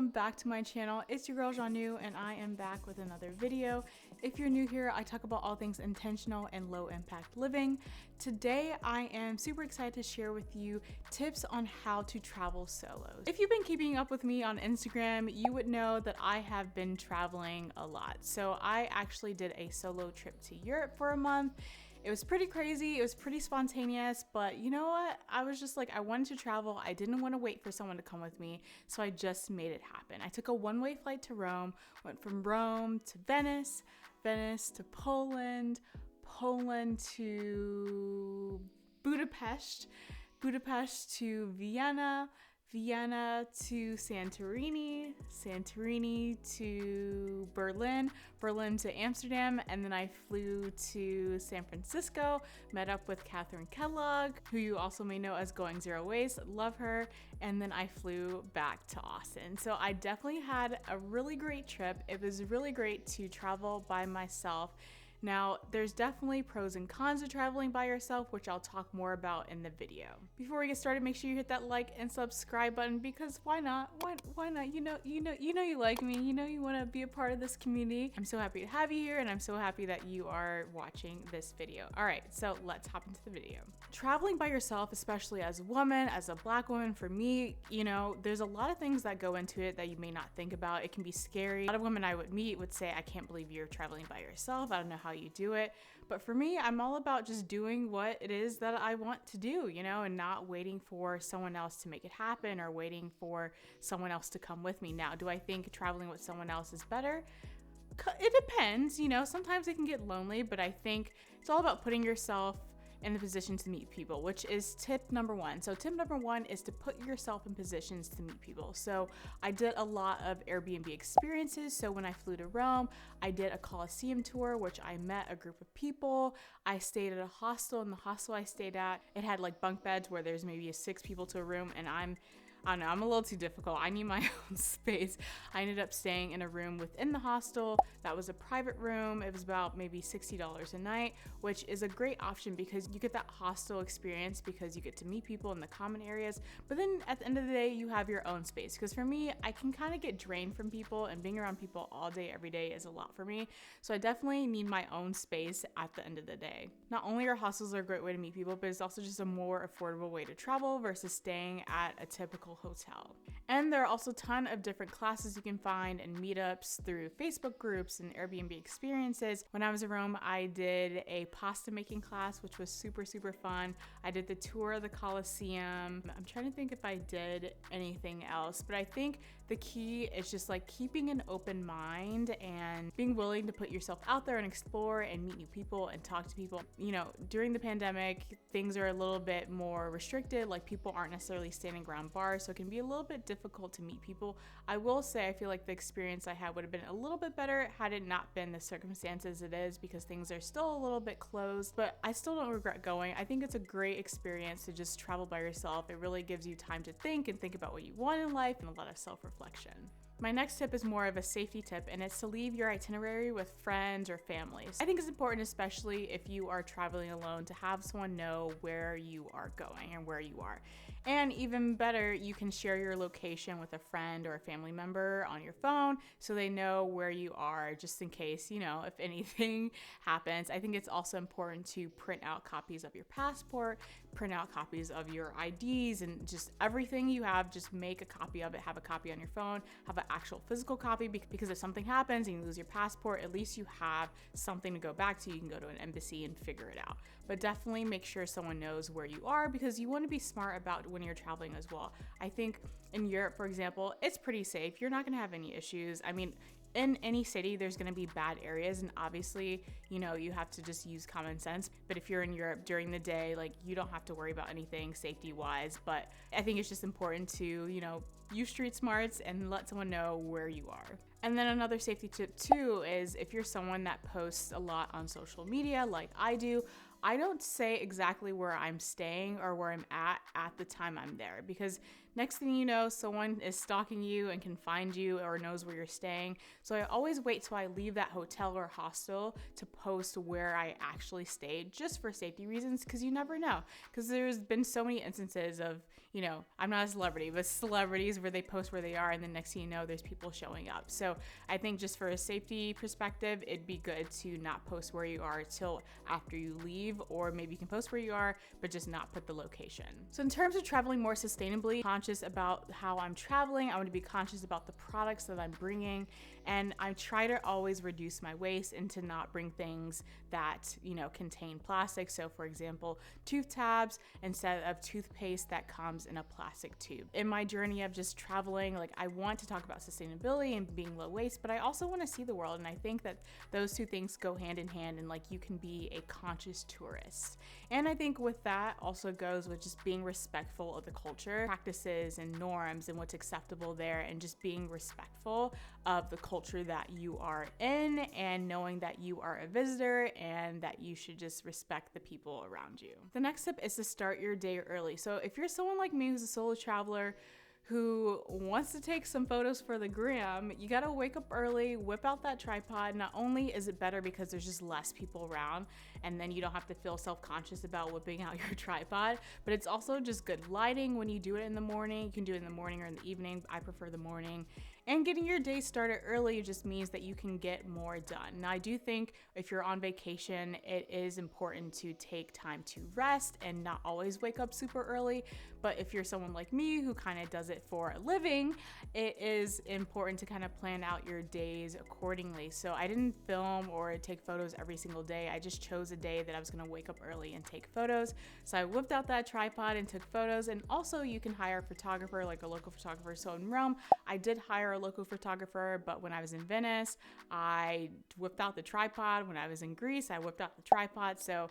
welcome back to my channel. It's your girl Janu and I am back with another video. If you're new here, I talk about all things intentional and low impact living. Today I am super excited to share with you tips on how to travel solo. If you've been keeping up with me on Instagram, you would know that I have been traveling a lot. So I actually did a solo trip to Yurt for a month. It was pretty crazy, it was pretty spontaneous, but you know what? I was just like, I wanted to travel. I didn't want to wait for someone to come with me, so I just made it happen. I took a one-way flight to Rome, went from Rome to Venice, Venice to Poland, Poland to Budapest, Budapest to Vienna, Vienna to Santorini, Santorini to Berlin, Berlin to Amsterdam, and then I flew to San Francisco, met up with Catherine Kellogg, who you also may know as Going Zero Waste, love her, and then I flew back to Austin. So I definitely had a really great trip. It was really great to travel by myself. Now, there's definitely pros and cons to traveling by yourself, which I'll talk more about in the video. Before we get started, make sure you hit that like and subscribe button because why not? Why not? You know you like me. You know you want to be a part of this community. I'm so happy to have you here and I'm so happy that you are watching this video. All right, so let's hop into the video. Traveling by yourself, especially as a woman, as a Black woman, for me, you know, there's a lot of things that go into it that you may not think about. It can be scary. A lot of women I would meet would say, I can't believe you're traveling by yourself. I don't know how you do it. But for me, I'm all about just doing what it is that I want to do, you know, and not waiting for someone else to make it happen or waiting for someone else to come with me. Now, do I think traveling with someone else is better? It depends, you know, sometimes it can get lonely, but I think it's all about putting yourself in the position to meet people, which is tip number one. So tip number one is to put yourself in positions to meet people. So I did a lot of Airbnb experiences. So when I flew to Rome, I did a Colosseum tour, which I met a group of people. I stayed at a hostel, and the hostel I stayed at, it had like bunk beds where there's maybe 6 people to a room, and I don't know, I'm a little too difficult. I need my own space. I ended up staying in a room within the hostel. That was a private room. It was about maybe $60 a night, which is a great option because you get that hostel experience because you get to meet people in the common areas. But then at the end of the day, you have your own space. Because for me, I can kind of get drained from people, and being around people all day, every day is a lot for me. So I definitely need my own space at the end of the day. Not only are hostels a great way to meet people, but it's also just a more affordable way to travel versus staying at a typical hotel. And there are also a ton of different classes you can find and meetups through Facebook groups and Airbnb experiences. When I was in Rome, I did a pasta making class, which was super fun. I did the tour of the Colosseum. I'm trying to think if I did anything else, but I think the key is just like keeping an open mind and being willing to put yourself out there and explore and meet new people and talk to people. You know, during the pandemic, things are a little bit more restricted, like people aren't necessarily standing around bars, so it can be a little bit difficult to meet people. I will say I feel like the experience I had would have been a little bit better had it not been the circumstances it is, because things are still a little bit closed, but I still don't regret going. I think it's a great experience to just travel by yourself. It really gives you time to think and think about what you want in life and a lot of self-reflection. My next tip is more of a safety tip, and it's to leave your itinerary with friends or families. I think it's important, especially if you are traveling alone, to have someone know where you are going and where you are. And even better, you can share your location with a friend or a family member on your phone so they know where you are, just in case, you know, if anything happens. I think it's also important to print out copies of your passport, print out copies of your IDs, and just everything you have, just make a copy of it, have a copy on your phone, have an actual physical copy, because if something happens and you lose your passport, at least you have something to go back to. You can go to an embassy and figure it out. But definitely make sure someone knows where you are, because you want to be smart about when you're traveling as well. I think in Europe, for example, it's pretty safe. You're not going to have any issues. I mean, in any city, there's going to be bad areas, and obviously, you know, you have to just use common sense. But if you're in Europe during the day, like, you don't have to worry about anything safety wise. But I think it's just important to, you know, use street smarts and let someone know where you are. And then another safety tip too is if you're someone that posts a lot on social media like I do, I don't say exactly where I'm staying or where I'm at the time I'm there, because next thing you know, someone is stalking you and can find you or knows where you're staying. So I always wait till I leave that hotel or hostel to post where I actually stayed, just for safety reasons, because you never know. Because there's been so many instances of, you know, I'm not a celebrity, but celebrities where they post where they are and the next thing you know, there's people showing up. So I think just for a safety perspective, it'd be good to not post where you are till after you leave, or maybe you can post where you are, but just not put the location. So in terms of traveling more sustainably, conscious about how I'm traveling, I want to be conscious about the products that I'm bringing, and I try to always reduce my waste and to not bring things that, you know, contain plastic. So for example, tooth tabs instead of toothpaste that comes in a plastic tube. In my journey of just traveling, like, I want to talk about sustainability and being low waste, but I also want to see the world. And I think that those two things go hand in hand, and like, you can be a conscious tourist. And I think with that also goes with just being respectful of the culture, practices and norms and what's acceptable there, and just being respectful of the culture that you are in, and knowing that you are a visitor and that you should just respect the people around you. The next step is to start your day early. So if you're someone like me who's a solo traveler who wants to take some photos for the gram, you gotta wake up early, whip out that tripod. Not only is it better because there's just less people around and then you don't have to feel self-conscious about whipping out your tripod, but it's also just good lighting when you do it in the morning. You can do it in the morning or in the evening. I prefer the morning. And getting your day started early just means that you can get more done. Now, I do think if you're on vacation, it is important to take time to rest and not always wake up super early. But if you're someone like me who kind of does it for a living, it is important to kind of plan out your days accordingly. So I didn't film or take photos every single day. I just chose a day that I was gonna wake up early and take photos. So I whipped out that tripod and took photos. And also you can hire a photographer, like a local photographer. So in Rome, I did hire a local photographer, but when I was in Venice, I whipped out the tripod. When I was in Greece, I whipped out the tripod. So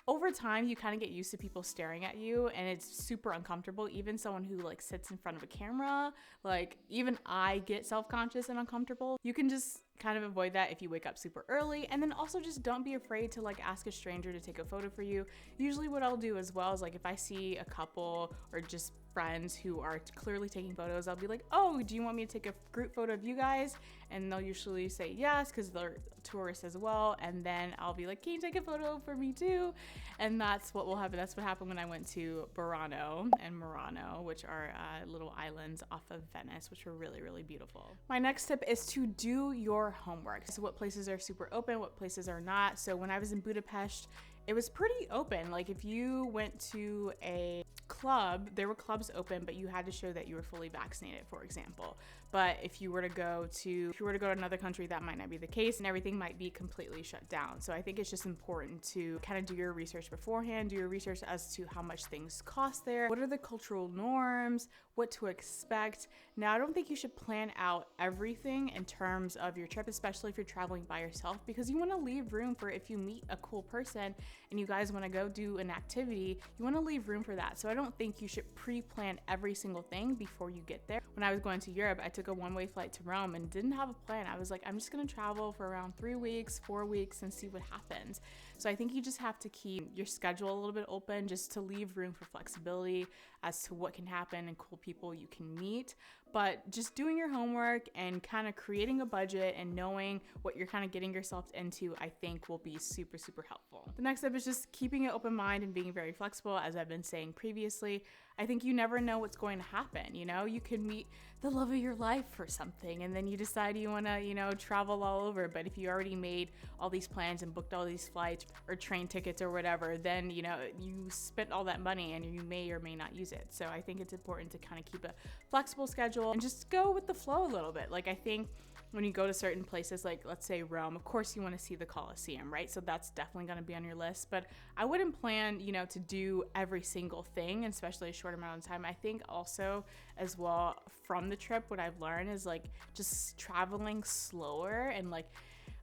over time, you kind of get used to people staring at you, and it's super uncomfortable. Even someone who like sits in front of a camera, like even I get self-conscious and uncomfortable. You can just kind of avoid that if you wake up super early. And then also just don't be afraid to like ask a stranger to take a photo for you. Usually what I'll do as well is like if I see a couple or just friends who are clearly taking photos, I'll be like, oh, do you want me to take a group photo of you guys? And they'll usually say yes, because they're tourists as well. And then I'll be like, can you take a photo for me too? And that's what will happen. That's what happened when I went to Burano and Murano, which are little islands off of Venice, which were really, really beautiful. My next tip is to do your homework. So what places are super open, what places are not. So when I was in Budapest, it was pretty open. Like if you went to a club, there were clubs open, but you had to show that you were fully vaccinated, for example. But if you were to go to another country, that might not be the case, and everything might be completely shut down. So I think it's just important to kind of do your research beforehand, do your research as to how much things cost there, what are the cultural norms, what to expect. Now, I don't think you should plan out everything in terms of your trip, especially if you're traveling by yourself, because you want to leave room for if you meet a cool person and you guys want to go do an activity, you want to leave room for that. So I don't think you should pre-plan every single thing before you get there. When I was going to Europe, I took a one-way flight to Rome and didn't have a plan. I was like, I'm just going to travel for around 3 weeks, 4 weeks and see what happens. So I think you just have to keep your schedule a little bit open just to leave room for flexibility as to what can happen and cool people you can meet. But just doing your homework and kind of creating a budget and knowing what you're kind of getting yourself into, I think will be super, super helpful. The next step is just keeping an open mind and being very flexible, as I've been saying previously. I think you never know what's going to happen. You know, you could meet the love of your life for something and then you decide you want to, you know, travel all over. But if you already made all these plans and booked all these flights or train tickets or whatever, then, you know, you spent all that money and you may or may not use it. So I think it's important to kind of keep a flexible schedule and just go with the flow a little bit. Like I think when you go to certain places, like let's say Rome, of course you want to see the Colosseum, right? So that's definitely going to be on your list, but I wouldn't plan, you know, to do every single thing, especially a short amount of time. I think also as well from the trip, what I've learned is like just traveling slower. And like,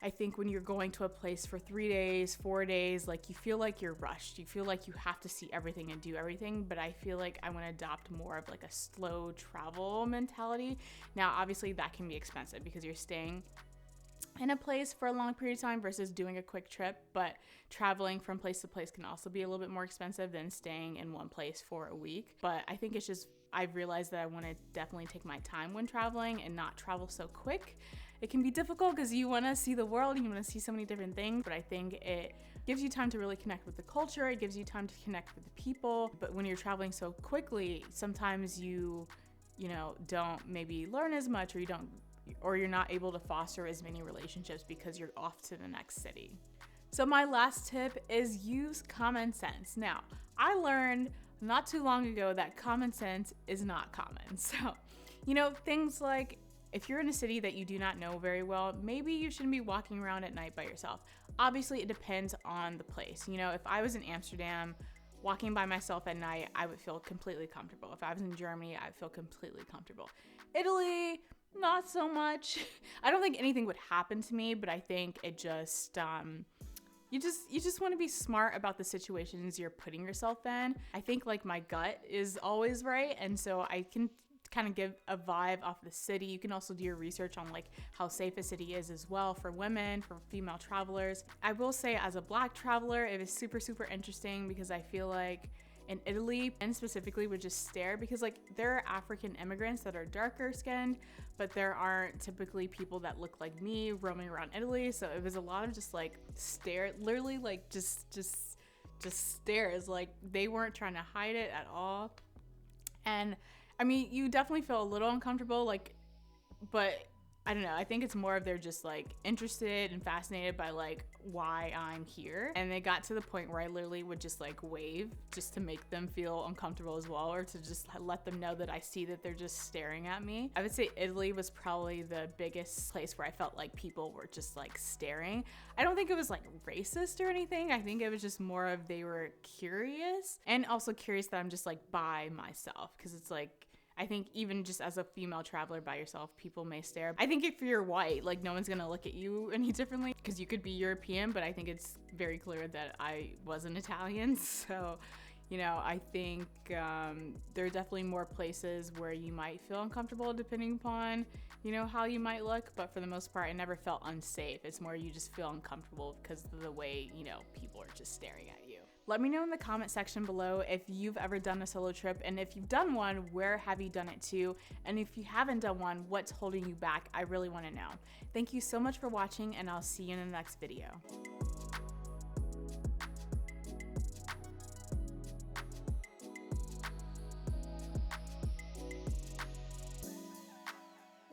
I think when you're going to a place for 3 days, 4 days, like you feel like you're rushed. You feel like you have to see everything and do everything. But I feel like I want to adopt more of like a slow travel mentality. Now, obviously that can be expensive because you're staying in a place for a long period of time versus doing a quick trip. But traveling from place to place can also be a little bit more expensive than staying in one place for a week. But I think it's just, I've realized that I want to definitely take my time when traveling and not travel so quick. It can be difficult because you want to see the world, you want to see so many different things, but I think it gives you time to really connect with the culture. It gives you time to connect with the people. But when you're traveling so quickly, sometimes you don't maybe learn as much, or you're not able to foster as many relationships because you're off to the next city. So my last tip is use common sense. Now, I learned not too long ago that common sense is not common. So, things like, if you're in a city that you do not know very well, maybe you shouldn't be walking around at night by yourself. Obviously, it depends on the place. If I was in Amsterdam, walking by myself at night, I would feel completely comfortable. If I was in Germany, I'd feel completely comfortable. Italy, not so much. I don't think anything would happen to me, but I think it just, you just want to be smart about the situations you're putting yourself in. I think like my gut is always right, and so I can kind of give a vibe off the city. You can also do your research on like how safe a city is as well for women, for female travelers. I will say, as a Black traveler, it is super, super interesting because I feel like in Italy, and specifically, would just stare because like there are African immigrants that are darker skinned, but there aren't typically people that look like me roaming around Italy. So it was a lot of just like stare, literally like just stares. Like they weren't trying to hide it at all. And I mean, you definitely feel a little uncomfortable, like, but I don't know. I think it's more of they're just like interested and fascinated by like why I'm here. And they got to the point where I literally would just like wave just to make them feel uncomfortable as well, or to just let them know that I see that they're just staring at me. I would say Italy was probably the biggest place where I felt like people were just like staring. I don't think it was like racist or anything. I think it was just more of they were curious, and also curious that I'm just like by myself, because it's like, I think even just as a female traveler by yourself, people may stare. I think if you're white, like no one's gonna look at you any differently because you could be European, but I think it's very clear that I wasn't Italian. So, I think there are definitely more places where you might feel uncomfortable depending upon, how you might look. But for the most part, I never felt unsafe. It's more you just feel uncomfortable because of the way, people are just staring at you. Let me know in the comment section below if you've ever done a solo trip, and if you've done one, where have you done it to? And if you haven't done one, what's holding you back? I really want to know. Thank you so much for watching, and I'll see you in the next video.